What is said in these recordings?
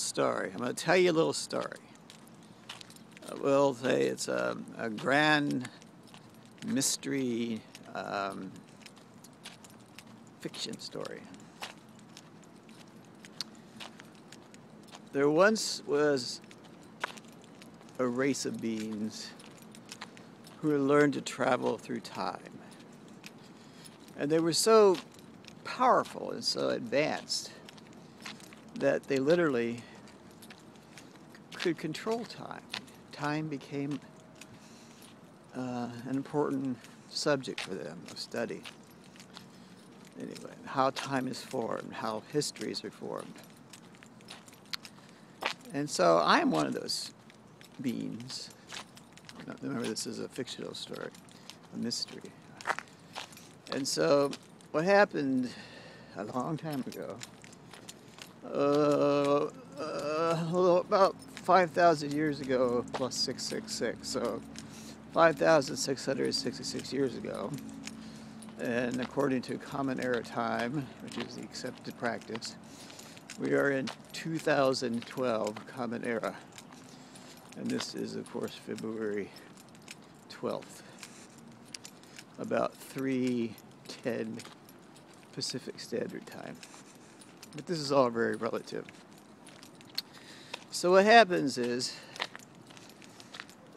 story. I'm going to tell you a little story. We'll say it's a grand mystery fiction story. There once was a race of beings who had learned to travel through time. And they were so powerful and so advanced that they literally could control time. Time became an important subject for them of study. Anyway, how time is formed, how histories are formed. And so I am one of those beings. Remember, this is a fictional story, a mystery. And so what happened a long time ago, about 5,000 years ago plus 666, so 5,666 years ago, and according to Common Era time, which is the accepted practice, we are in 2012 Common Era. And this is, of course, February 12th, about 3:10 Pacific Standard Time. But this is all very relative. So what happens is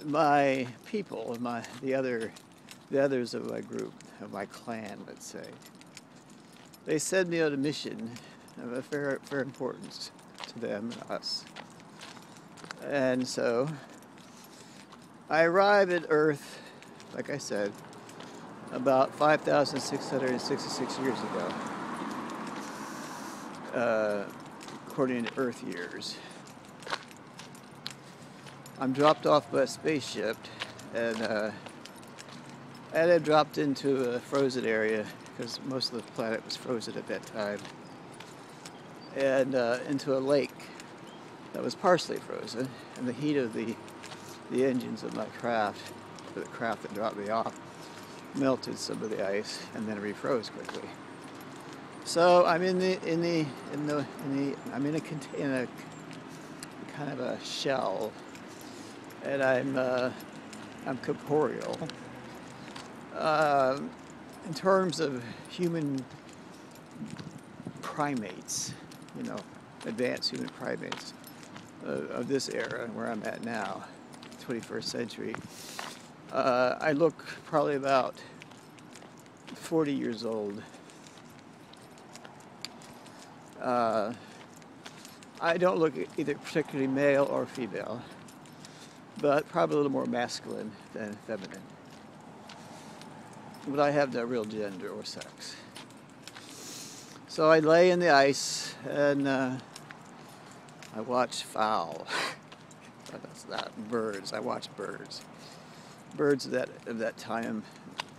my people, the others of my group, of my clan, let's say, they send me on a mission of a fair importance to them and us. And so I arrive at Earth, like I said, about 5,666 years ago, according to Earth years. I'm dropped off by a spaceship, and I dropped into a frozen area because most of the planet was frozen at that time, and into a lake that was partially frozen, and the heat of the engines of my craft, the craft that dropped me off, melted some of the ice and then refroze quickly. So I'm in a kind of a shell, and I'm corporeal. In terms of human primates, advanced human primates of this era, where I'm at now, 21st century, I look probably about 40 years old. I don't look either particularly male or female, but probably a little more masculine than feminine. But I have no real gender or sex. So I lay in the ice and I watch fowl. That's not birds. I watch birds. Birds of that time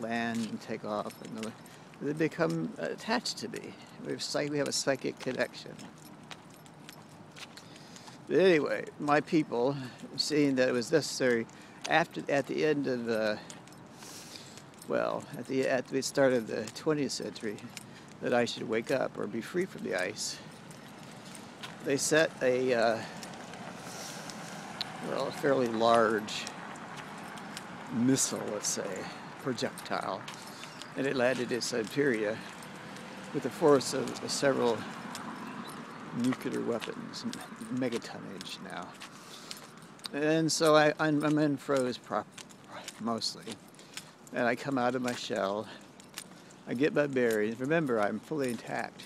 land and take off, and they become attached to me. We have a psychic connection. But anyway, my people, seeing that it was necessary at the end of at the start of the 20th century, that I should wake up or be free from the ice, they set a fairly large missile, let's say, projectile, and it landed in Siberia with the force of several nuclear weapons, megatonnage now. And so I'm unfroze mostly, and I come out of my shell. I get my bearings. Remember, I'm fully intact,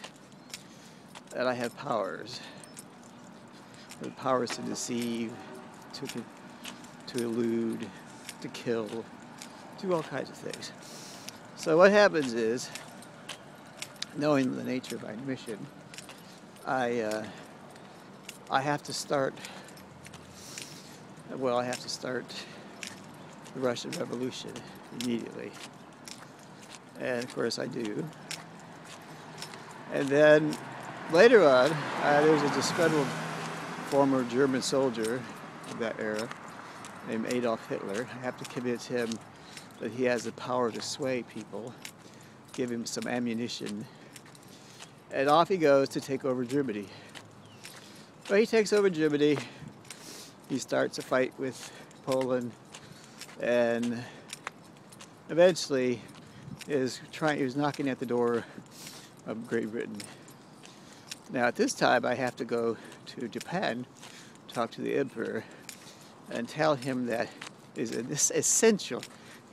and I have powers. The powers to deceive, to elude, to kill, do all kinds of things. So what happens is, knowing the nature of my mission, I have to start the Russian Revolution immediately. And of course I do. And then later on, there's a disgruntled former German soldier of that era named Adolf Hitler. I have to convince him that he has the power to sway people, give him some ammunition, and off he goes to take over Germany. Well, he takes over Germany. He starts a fight with Poland, and eventually he was knocking at the door of Great Britain. Now at this time I have to go to Japan, talk to the emperor, and tell him that it is essential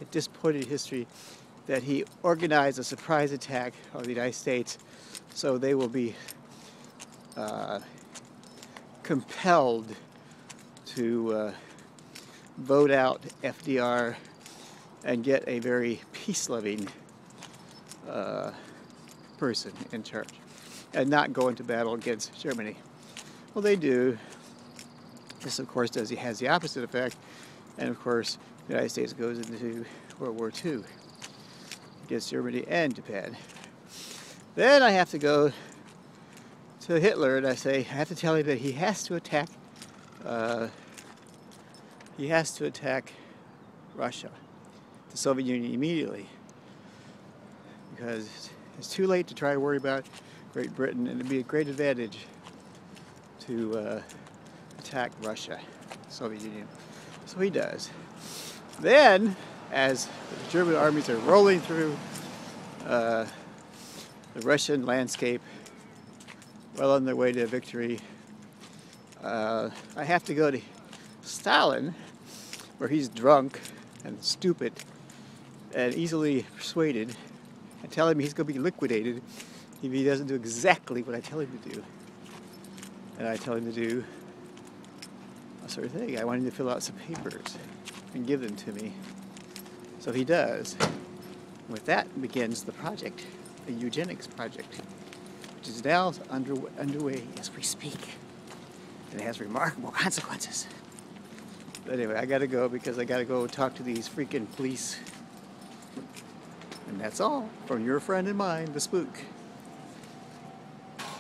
at this point in history that he organize a surprise attack on the United States, so they will be compelled to vote out FDR and get a very peace-loving person in charge, and not go into battle against Germany. Well, they do. This, of course, has the opposite effect, and of course, the United States goes into World War II against Germany and Japan. Then I have to go to Hitler, and I have to tell him that he has to attack Russia, the Soviet Union, immediately, because it's too late to try to worry about Great Britain, and it'd be a great advantage to attack Russia, Soviet Union. So he does. Then, as the German armies are rolling through the Russian landscape, well on their way to victory, I have to go to Stalin, where he's drunk and stupid and easily persuaded, and tell him he's going to be liquidated if he doesn't do exactly what I tell him to do. And I tell him to do a certain thing. I want him to fill out some papers and give them to me. So he does. With that begins the project, the eugenics project, which is now underway as we speak. And it has remarkable consequences. But anyway, I gotta go because I gotta go talk to these freaking police. And that's all from your friend and mine, the Spook.